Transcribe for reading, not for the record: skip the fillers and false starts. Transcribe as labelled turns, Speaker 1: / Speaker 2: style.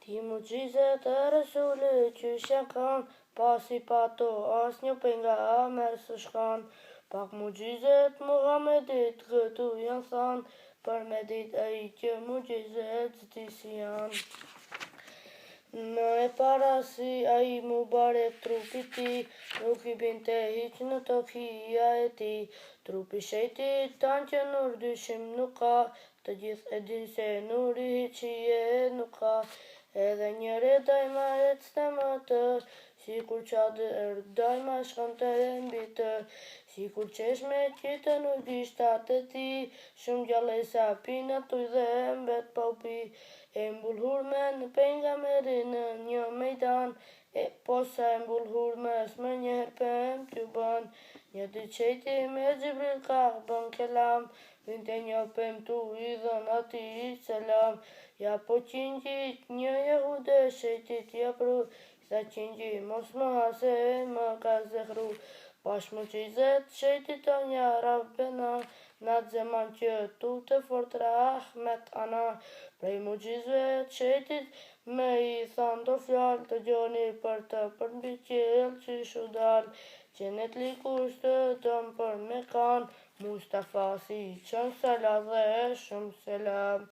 Speaker 1: Ti mucizet e Resulit qysh janë kanë, pasi pa to as një pejgamber së shkan. Pak mucizet Muhamedit këtu janë thanë, për me dit ai që mucizet s'di si janë. Në e para si ai mu barek trupi ti, nuk I binte hiq në tokia e ti. Trupi shejtit tanë që nur dyshim nuk ka, të gjithë e din se nuri hiqie nuk ka. Edhe njëre dajma ecte më tër, sikur qadër dajma shkon të mbi tër. Sikur qeshme qite nuk gishtat e ti, shumë gjallë sa pina tuj dhe mbet pa u pi. E mbulhur me në pejgamberin në një mejdan, po sa e mbulhur me s'më njëherë pëm t'ju bën. Një dy qejti me Gjibril ka bën kelam, vinte një pëm t'u I dhën ati selam. Ja po qingjit një jehude shejtit ja pru, sa qingji mos më hase më ka zehru. Pash mucizet shejtit të një rabbena, na zeman që tu të fort rahmet ana. Prej mucizet shejtit me I than do fjall, të gjoni për të përmbi qel që shu dal. Qenet likush të dëm për me kan, Mustafa si qën sala dhe shumë selam.